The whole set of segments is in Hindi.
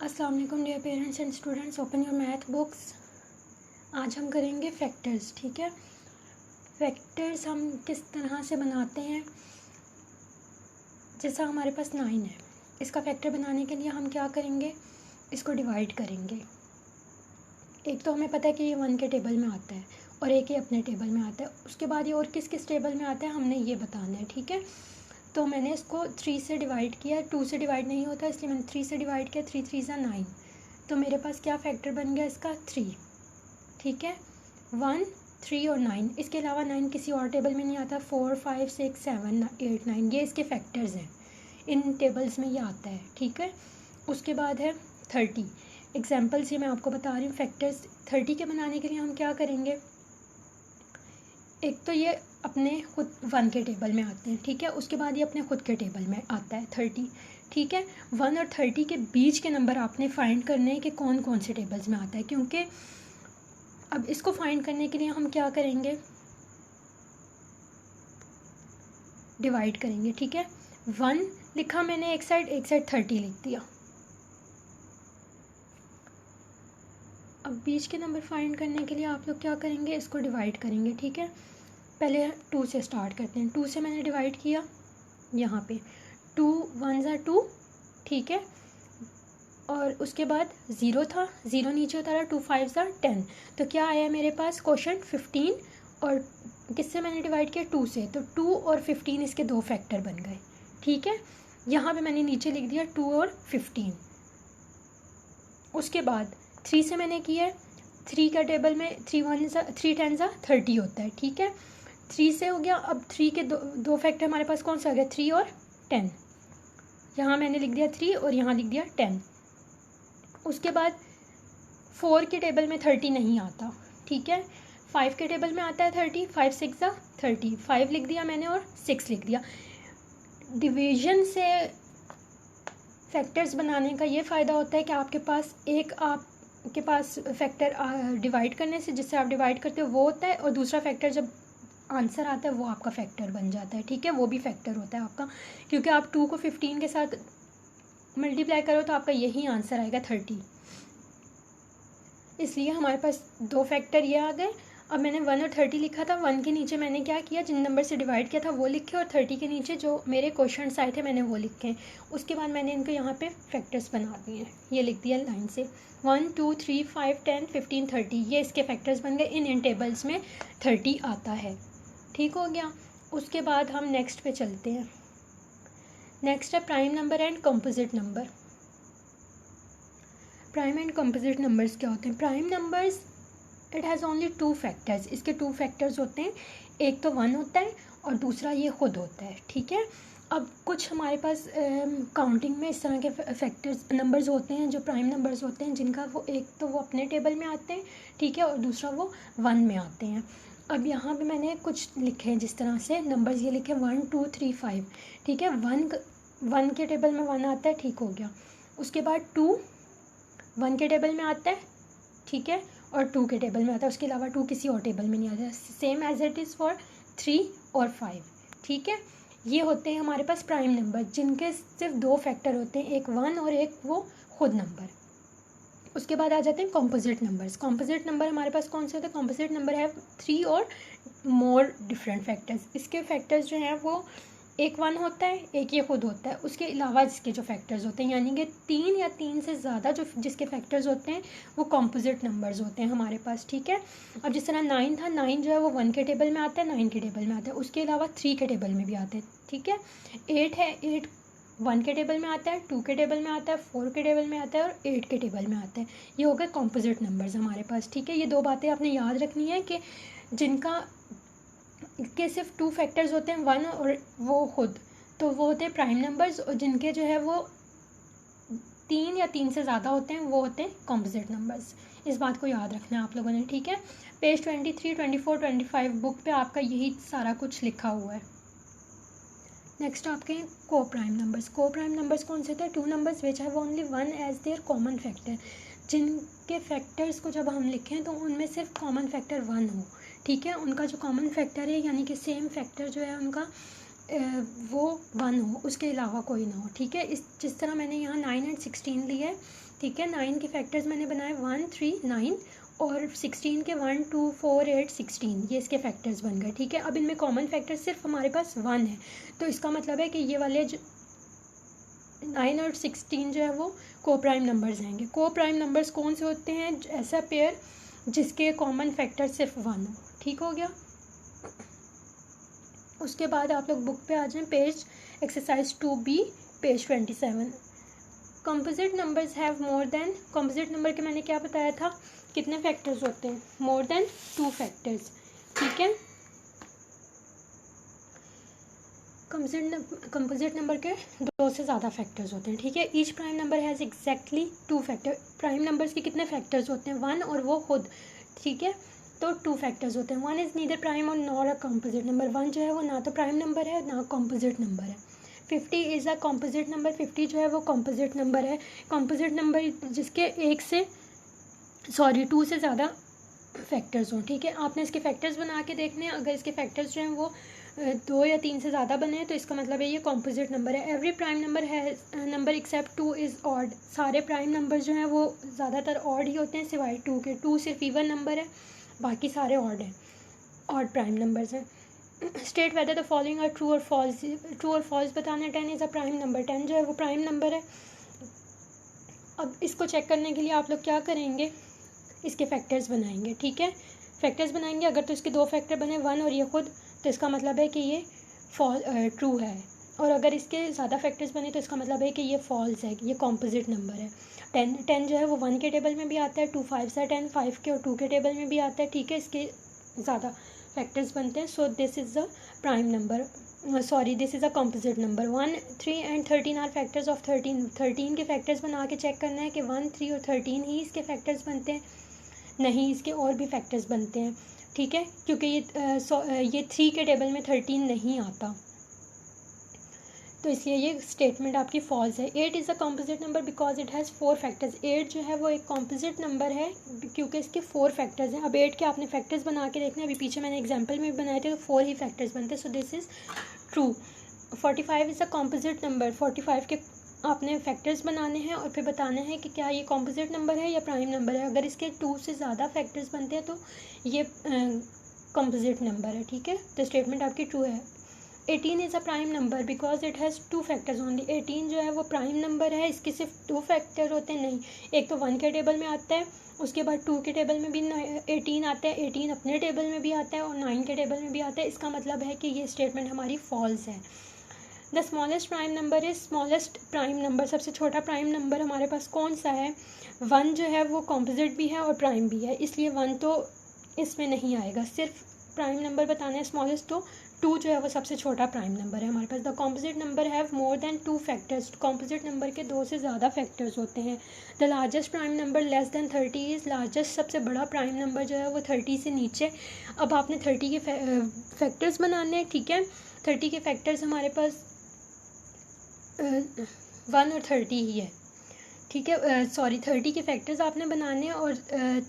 अस्सलाम वालेकुम dear parents and students, open your math books. आज हम करेंगे फैक्टर्स। ठीक है, फैक्टर्स हम किस तरह से बनाते हैं। जैसा हमारे पास 9 है, इसका फैक्टर बनाने के लिए हम क्या करेंगे, इसको डिवाइड करेंगे। एक तो हमें पता है कि ये 1 के टेबल में आता है और एक ही अपने टेबल में आता है। उसके बाद ये और किस किस टेबल में आता है हमने ये बताना है। ठीक है, तो मैंने इसको 3 से डिवाइड किया, 2 से डिवाइड नहीं होता इसलिए मैंने 3 से डिवाइड किया। 3 3 ज़ा 9, तो मेरे पास क्या फैक्टर बन गया इसका 3। ठीक है, 1 3 और 9, इसके अलावा 9 किसी और टेबल में नहीं आता। 4 5 6 7 8 9 ये इसके फैक्टर्स हैं, इन टेबल्स में ये आता है। ठीक है, उसके बाद है 30। एग्जाम्पल से मैं आपको बता रही हूँ फैक्टर्स 30 के बनाने के लिए हम क्या करेंगे। एक तो ये अपने खुद 1 के टेबल में आते हैं। ठीक है, उसके बाद ये अपने खुद के टेबल में आता है 30। ठीक है, 1 और 30 के बीच के नंबर आपने फाइंड करने हैं कि कौन कौन से टेबल्स में आता है। क्योंकि अब इसको फाइंड करने के लिए हम क्या करेंगे, डिवाइड करेंगे। ठीक है, 1 लिखा मैंने एक साइड 30 लिख दिया। अब बीच के नंबर फाइंड करने के लिए आप लोग क्या करेंगे, इसको डिवाइड करेंगे। ठीक है, पहले 2 से स्टार्ट करते हैं। 2 से मैंने डिवाइड किया, यहाँ पे 2 1 ज़ा 2। ठीक है, और उसके बाद 0 था, 0 नीचे उतारा, 2 5 ज़ा 10। तो क्या आया मेरे पास क्वेश्चन 15। और किससे मैंने डिवाइड किया, 2 से, तो 2 और 15 इसके दो फैक्टर बन गए। ठीक है, यहाँ पे मैंने नीचे लिख दिया 2 और 15। उसके बाद 3 से मैंने किया, 3 का टेबल में 3 10 ज़ा 30 होता है। ठीक है, 3 से हो गया। अब 3 के दो फैक्टर हमारे पास कौन सा आ गया, 3 और 10। यहाँ मैंने लिख दिया 3 और यहाँ लिख दिया 10। उसके बाद 4 के टेबल में 30 नहीं आता। ठीक है, 5 के टेबल में आता है 30। 5 6 ज़ा 30, 5 लिख दिया मैंने और 6 लिख दिया। डिवीजन से फैक्टर्स बनाने का ये फ़ायदा होता है कि आपके पास फैक्टर डिवाइड करने से, जिससे आप डिवाइड करते हो वो होता है, और दूसरा फैक्टर जब आंसर आता है वो आपका फैक्टर बन जाता है। ठीक है, वो भी फैक्टर होता है आपका, क्योंकि आप 2 को 15 के साथ मल्टीप्लाई करो तो आपका यही आंसर आएगा 30। इसलिए हमारे पास दो फैक्टर ये आ गए। अब मैंने 1 और 30 लिखा था, 1 के नीचे मैंने क्या किया, जिन नंबर से डिवाइड किया था वो लिखे, और 30 के नीचे जो मेरे क्वेश्चंस आए थे मैंने वो लिखे। उसके बाद मैंने इनको यहाँ पे फैक्टर्स बना दिए हैं, ये लिख दिया लाइन से। 1 2 3 5 10 15 30 ये इसके फैक्टर्स बन गए। इन टेबल्स में 30 आता है। ठीक हो गया। उसके बाद हम नेक्स्ट पे चलते हैं। नेक्स्ट है prime number and composite number. Prime and composite numbers क्या होते हैं। Prime numbers it has only 2 factors. इसके 2 फैक्टर्स होते हैं, एक तो 1 होता है और दूसरा ये खुद होता है। ठीक है, अब कुछ हमारे पास काउंटिंग में इस तरह के फैक्टर्स नंबर्स होते हैं जो प्राइम नंबर्स होते हैं, जिनका वो एक तो वो अपने टेबल में आते हैं। ठीक है, और दूसरा वो 1 में आते हैं। अब यहाँ पे मैंने कुछ लिखे हैं जिस तरह से नंबर्स, ये लिखे 1 2 3 5। ठीक है, 1 के टेबल में 1 आता है। ठीक हो गया। उसके बाद 2 1 के टेबल में आता है। ठीक है, और 2 के टेबल में आता है। उसके अलावा 2 किसी और टेबल में नहीं आता। Same as it is for 3 और 5। ठीक है, ये होते हैं हमारे पास प्राइम नंबर, जिनके सिर्फ 2 फैक्टर होते हैं, एक 1 और एक वो खुद नंबर। उसके बाद आ जाते हैं कॉम्पोजिट नंबर्स। कॉम्पोजिट नंबर हमारे पास कौन से होते हैं, कॉम्पोजिट नंबर है 3 और मोर डिफरेंट फैक्टर्स। इसके फैक्टर्स जो हैं वो एक 1 होता है, एक ये खुद होता है। उसके अलावा जिसके जो फैक्टर्स होते हैं, यानी कि 3 या 3 से ज़्यादा जो जिसके फैक्टर्स होते हैं वो कॉम्पोजिट नंबर्स होते हैं हमारे पास। ठीक है, अब जिस तरह 9 था, 9 जो है वो 1 के टेबल में आता है, 9 के टेबल में आता है। उसके अलावा 3 के टेबल में भी आते हैं। ठीक है, 8 है, 8 1 के टेबल में आता है, 2 के टेबल में आता है, 4 के टेबल में आता है और 8 के टेबल में आता है। ये हो गए कॉम्पोजिट नंबर्स हमारे पास। ठीक है, ये 2 बातें आपने याद रखनी है कि जिनका के सिर्फ 2 फैक्टर्स होते हैं, 1 और वो खुद, तो वो होते हैं प्राइम नंबर्स, और जिनके जो है वो 3 या 3 से ज़्यादा होते हैं वो होते हैं कॉम्पोजिट नंबर्स। इस बात को याद रखना है आप लोगों ने। ठीक है, पेज 23 24 25 बुक पे आपका यही सारा कुछ लिखा हुआ है। नेक्स्ट आपके हैं co prime numbers. Co prime numbers कौन से थे, 2 numbers which have only 1 as their common factor. जिनके फैक्टर्स को जब हम लिखें तो उनमें सिर्फ कॉमन फैक्टर 1 हो। ठीक है, उनका जो कॉमन फैक्टर है, यानी कि सेम फैक्टर जो है उनका वो 1 हो, उसके अलावा कोई ना हो, ठीक है। इस जिस तरह मैंने यहाँ 9 एंड 16 लिया है, ठीक है। 9 के फैक्टर्स मैंने बनाए 1 3 9 और 16 के 1 2 4 8 16, ये इसके फैक्टर्स बन गए, ठीक है। अब इनमें कॉमन फैक्टर सिर्फ हमारे पास 1 है, तो इसका मतलब है कि ये वाले 9 और 16 जो है वो को प्राइम नंबर्स आएंगे। को प्राइम नंबर्स कौन से होते हैं? ऐसा पेयर जिसके कॉमन फैक्टर सिर्फ 1 हो, ठीक हो गया। उसके बाद आप लोग बुक पे आ जाएं, page exercise 2B page 27। Composite numbers have more then, composite number के मैंने क्या बताया था, कितने फैक्टर्स होते हैं? मोर देन 2 फैक्टर्स, ठीक है। कंपोजिट नंबर के 2 से ज़्यादा फैक्टर्स होते हैं, ठीक है। Each prime number has exactly 2 factor, prime numbers के कितने फैक्टर्स होते हैं? 1 और वो खुद, ठीक है। तो 2 फैक्टर्स होते हैं। 1 इज़ नीदर प्राइम और नॉर अ कंपोजिट नंबर, 1 जो है वो ना तो प्राइम नंबर है ना कंपोजिट नंबर है। 50 इज़ अ कंपोजिट नंबर, 50 जो है वो कंपोजिट नंबर है। कंपोजिट नंबर जिसके 2 से ज़्यादा फैक्टर्स हों, ठीक है। आपने इसके फैक्टर्स बना के देखने हैं, अगर इसके फैक्टर्स जो हैं वो 2 या 3 से ज़्यादा बने हैं तो इसका मतलब है ये कॉम्पोजिट नंबर है। एवरी प्राइम नंबर है नंबर एक्सेप्ट 2 इज़ ऑड, सारे प्राइम नंबर जो हैं वो ज़्यादातर ऑड ही होते हैं सिवाय 2 के। 2 सिर्फ इवन नंबर है, बाकी सारे ऑड हैं, ऑड प्राइम नंबर्स हैं। State whether the following are true और फॉल्स, ट्रू और फॉल्स बताना है। 10 इज़ अ प्राइम नंबर, 10 जो है वो प्राइम नंबर है। अब इसको चेक करने के लिए आप लोग क्या करेंगे, इसके फैक्टर्स बनाएंगे, ठीक है। फैक्टर्स बनाएंगे, अगर तो इसके 2 फैक्टर बने 1 और ये खुद, तो इसका मतलब है कि ये ट्रू है। और अगर इसके ज़्यादा फैक्टर्स बने तो इसका मतलब है कि ये फॉल्स है, ये कॉम्पोजिट नंबर है। 10 जो है वो 1 के टेबल में भी आता है, 2 5 से 10 5 के और 2 के टेबल में भी आता है, ठीक है। इसके ज़्यादा फैक्टर्स बनते हैं, so this is the prime number, sorry this is a composite number. 1 3 and 13 are factors of 13, 13 के फैक्टर्स बना के चेक करना है कि 1 3 और 13 ही इसके फैक्टर्स बनते हैं, नहीं इसके और भी फैक्टर्स बनते हैं, ठीक है। क्योंकि ये 3 के टेबल में 13 नहीं आता, तो इसलिए ये स्टेटमेंट आपकी फॉल्स है। 8 is a composite number because it has 4 factors, 8 जो है वो एक कॉम्पोजिट नंबर है क्योंकि इसके 4 फैक्टर्स हैं। अब 8 के आपने फैक्टर्स बना के देखना है, अभी पीछे मैंने एग्जाम्पल में भी बनाए थे, तो 4 ही फैक्टर्स बनते हैं, so this is true. 45 is a composite number, 45 के आपने फैक्टर्स बनाने हैं और फिर बताना है कि क्या ये कॉम्पोजिट नंबर है या प्राइम नंबर है। अगर इसके 2 से ज़्यादा फैक्टर्स बनते हैं तो ये कॉम्पोजिट नंबर है, ठीक है। तो स्टेटमेंट आपकी ट्रू है। 18 is a prime number because it has 2 factors only, 18 जो है वो प्राइम नंबर है, इसके सिर्फ 2 फैक्टर होते हैं, नहीं एक तो 1 के टेबल में आता है, उसके बाद 2 के टेबल में भी 18 आता है, 18 अपने टेबल में भी आता है और 9 के टेबल में भी आता है। इसका मतलब है कि ये स्टेटमेंट हमारी फॉल्स है। The smallest prime number is, smallest prime number सबसे छोटा प्राइम नंबर हमारे पास कौन सा है? 1 जो है वो कॉम्पोजिट भी है और प्राइम भी है, इसलिए 1 तो इसमें नहीं आएगा। सिर्फ प्राइम नंबर बताना है स्मॉलेस्ट, तो 2 जो है वो सबसे छोटा प्राइम नंबर है हमारे पास। The composite number have more than 2 factors, composite number के 2 से ज़्यादा फैक्टर्स होते हैं। The largest prime number less than 30 is, largest सबसे बड़ा प्राइम नंबर जो है वो 30 से नीचे। अब आपने 30 के फैक्टर्स बनाने हैं, ठीक है। 30 के फैक्टर्स हमारे पास 1 और 30 ही है, ठीक है। सॉरी 30 के फैक्टर्स आपने बनाने हैं और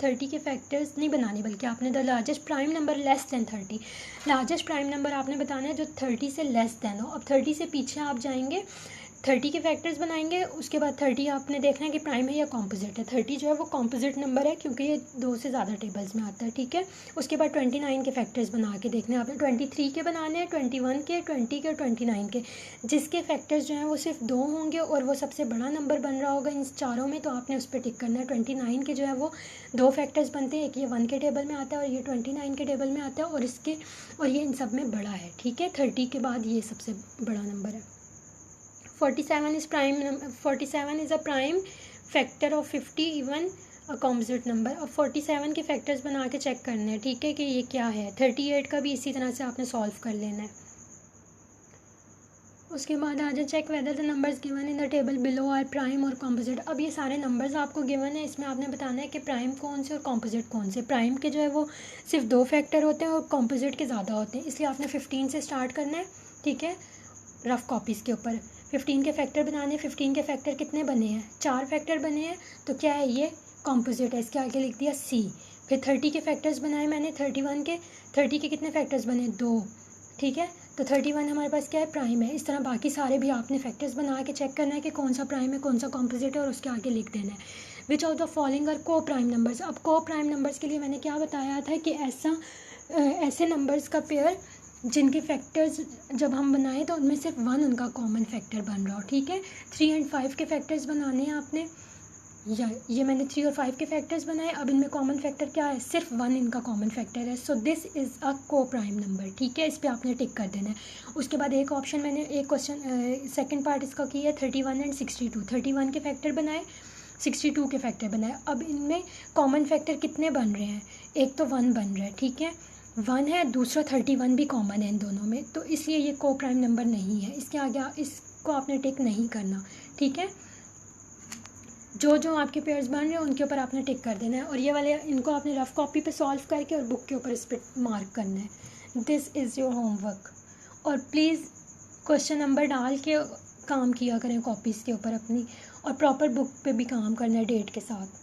30 के फैक्टर्स नहीं बनाने, बल्कि आपने the largest prime number less than 30, largest prime number आपने बताना है जो 30 से लेस दैन हो। अब 30 से पीछे आप जाएंगे, 30 के फैक्टर्स बनाएंगे, उसके बाद 30 आपने देखना है कि प्राइम है या कॉम्पोजिट है। 30 जो है वो कॉम्पोजिट नंबर है क्योंकि ये 2 से ज़्यादा टेबल्स में आता है, ठीक है। उसके बाद 29 के फैक्टर्स बना के देखने हैं आपने, 23 के बनाने हैं, 21 के, 20 के और 29 के, जिसके फैक्टर्स जो हैं वो सिर्फ 2 होंगे और वो सबसे बड़ा नंबर बन रहा होगा इन चारों में, तो आपने उस पर टिक करना है। 29 के जो है वो 2 फैक्टर्स बनते हैं, एक ये 1 के टेबल में आता है और ये 29 के टेबल में आता है, और ये इन सब में बड़ा है, ठीक है। 30 के बाद ये सबसे बड़ा नंबर है। 47 is prime, 47 is a prime factor of 50 even a composite number. अब 47 के फैक्टर्स बना के चेक करने हैं, ठीक है, कि ये क्या है। 38 का भी इसी तरह से आपने सॉल्व कर लेना है। उसके बाद आ जाए check whether the numbers given in the table below are prime और कॉम्पोजिट। अब ये सारे नंबर्स आपको गिवन है, इसमें आपने बताना है कि प्राइम कौन से और कॉम्पोजिट कौन से। प्राइम के जो है वो सिर्फ 2 फैक्टर होते हैं और कॉम्पोजिट के ज़्यादा होते हैं, इसलिए आपने 15 से स्टार्ट करना है, ठीक है, रफ कॉपीज़ के ऊपर। 15 के फैक्टर बनाने, 15 के फैक्टर कितने बने हैं? 4 फैक्टर बने हैं, तो क्या है ये कॉम्पोजिट है, इसके आगे लिख दिया C। फिर 30 के फैक्टर्स बनाए मैंने, 31 के, 30 के कितने फैक्टर्स बने? 2, ठीक है। तो 31 हमारे पास क्या है, प्राइम है। इस तरह बाकी सारे भी आपने फैक्टर्स बना के चेक करना है कि कौन सा प्राइम है, कौन सा कॉम्पोजिट है, और उसके आगे लिख देना है which of the following are co prime numbers. अब को प्राइम नंबर्स के लिए मैंने क्या बताया था कि ऐसे नंबर्स का पेयर जिनके फैक्टर्स जब हम बनाएं तो उनमें सिर्फ 1 उनका कॉमन फैक्टर बन रहा हो, ठीक है। 3 और 5 के फैक्टर्स बनाने हैं आपने, ये मैंने 3 और 5 के फैक्टर्स बनाए। अब इनमें कॉमन फैक्टर क्या है, सिर्फ 1 इनका कॉमन फैक्टर है। सो दिस इज़ अ को प्राइम नंबर, ठीक है। इस पर आपने टिक कर देना है। उसके बाद एक ऑप्शन मैंने एक क्वेश्चन सेकंड पार्ट इसका किया है 31 एंड 62। 31 के फैक्टर बनाए, 62 के फैक्टर बनाए। अब इनमें कॉमन फैक्टर कितने बन रहे हैं, एक तो 1 बन रहा है, ठीक है, 1 है, दूसरा 31 भी कॉमन है इन दोनों में, तो इसलिए ये को प्राइम नंबर नहीं है। इसके आगे इसको आपने टिक नहीं करना, ठीक है। जो जो आपके पेयर्स बन रहे हैं उनके ऊपर आपने टिक कर देना है, और ये वाले इनको आपने रफ कॉपी पे सॉल्व करके और बुक के ऊपर इस पर मार्क करना है। This is your homework. और प्लीज़ क्वेश्चन नंबर डाल के काम किया करें कॉपीज़ के ऊपर अपनी, और प्रॉपर बुक पे भी काम करना है डेट के साथ।